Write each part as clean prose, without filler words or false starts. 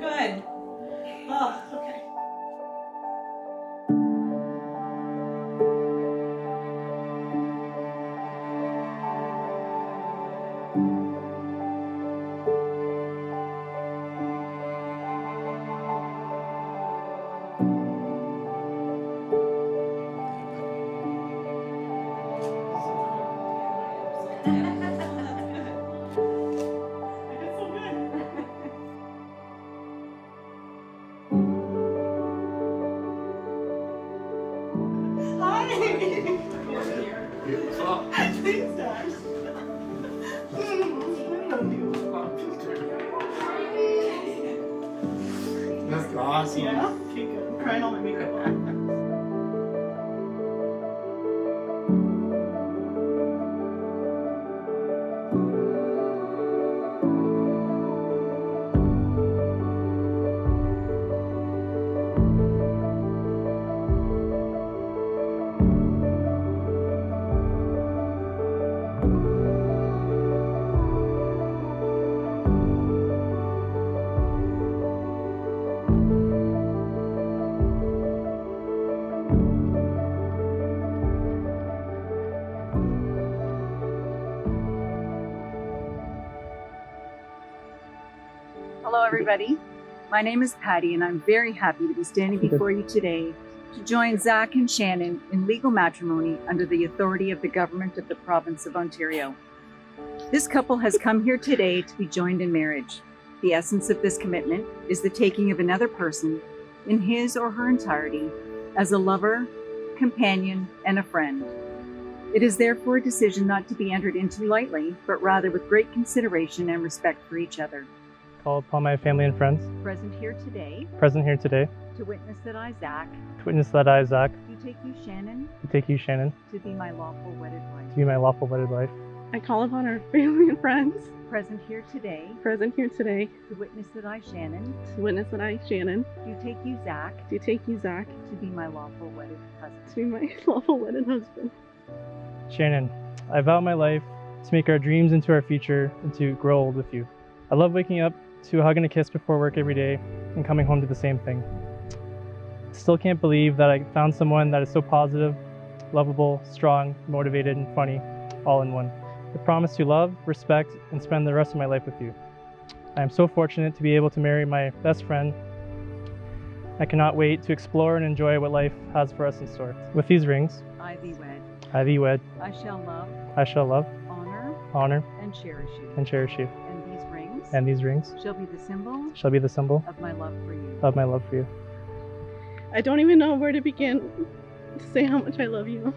good. Oh, okay. That's awesome. Yeah? Okay, good. I'm crying all my makeup off. Hello everybody, my name is Patty and I'm very happy to be standing before you today to join Zach and Shannon in legal matrimony under the authority of the government of the province of Ontario. This couple has come here today to be joined in marriage. The essence of this commitment is the taking of another person in his or her entirety as a lover, companion, and a friend. It is therefore a decision not to be entered into lightly, but rather with great consideration and respect for each other. Call upon my family and friends Present here today to witness that I, Zach, do take you, Shannon, to be my lawful wedded wife. I call upon our family and friends Present here today to witness that I, Shannon, do take you, Zach, to be my lawful wedded husband. be my lawful wedded husband. Shannon, I vow my life to make our dreams into our future and to grow old with you. I love waking up to a hug and a kiss before work every day and coming home to the same thing. Still can't believe that I found someone that is so positive, lovable, strong, motivated, and funny, all in one. I promise to love, respect, and spend the rest of my life with you. I am so fortunate to be able to marry my best friend. I cannot wait to explore and enjoy what life has for us in store. With these rings, I thee wed. I shall love, honor, and cherish you. you. And these rings Shall be the symbol of my love for you. I don't even know where to begin to say how much I love you.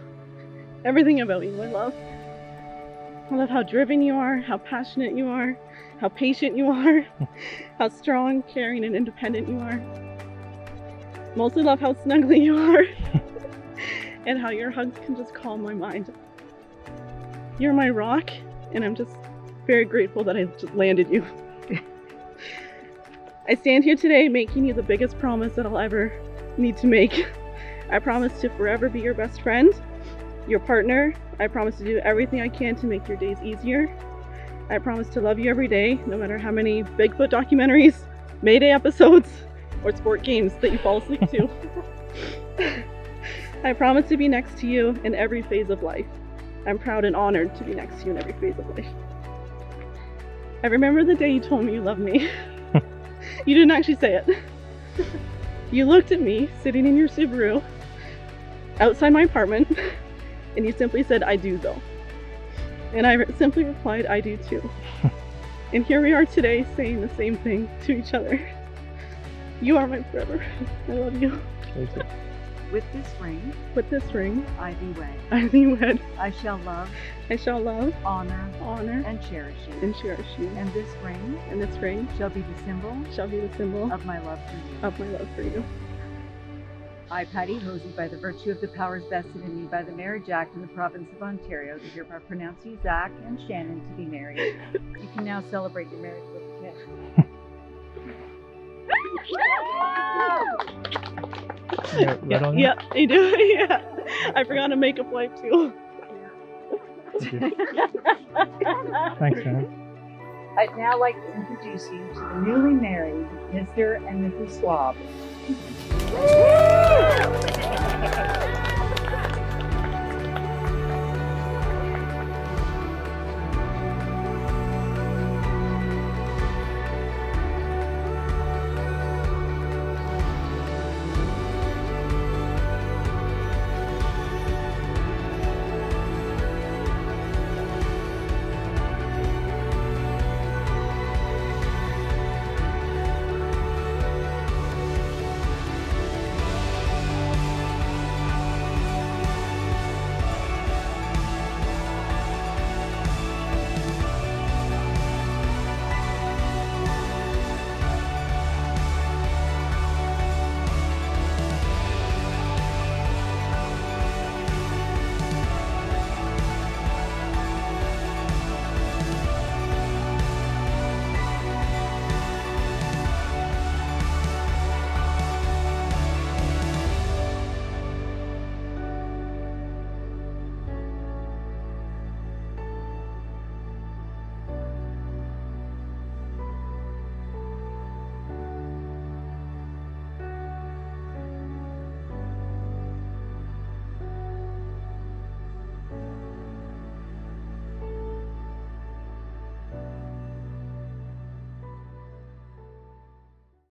Everything about you I love. I love how driven you are, how passionate you are, how patient you are, how strong, caring, and independent you are. Mostly love how snuggly you are and how your hugs can just calm my mind. You're my rock, and I'm just very grateful that I just landed you. I stand here today making you the biggest promise that I'll ever need to make. I promise to forever be your best friend, your partner. I promise to do everything I can to make your days easier. I promise to love you every day, no matter how many Bigfoot documentaries, Mayday episodes, or sport games that you fall asleep to. I promise to be next to you in every phase of life. I'm proud and honored to be next to you in every phase of life. I remember the day you told me you loved me. You didn't actually say it. You looked at me sitting in your Subaru outside my apartment and you simply said, "I do though." And I simply replied, "I do too." And here we are today saying the same thing to each other. You are my forever. I love you. With this ring, I thee wed. I shall love, honor, and cherish you. And this ring shall be the symbol of my love for you. I, Patty Hosey, by the virtue of the powers vested in me by the Marriage Act in the province of Ontario, do hereby pronounce you, Zach and Shannon, to be married. You can now celebrate your marriage with a kiss. Yeah, you do. Yeah, I forgot to make a wipe too. Thanks, man. I'd now like to introduce you to the newly married Mr. and Mrs. Swab.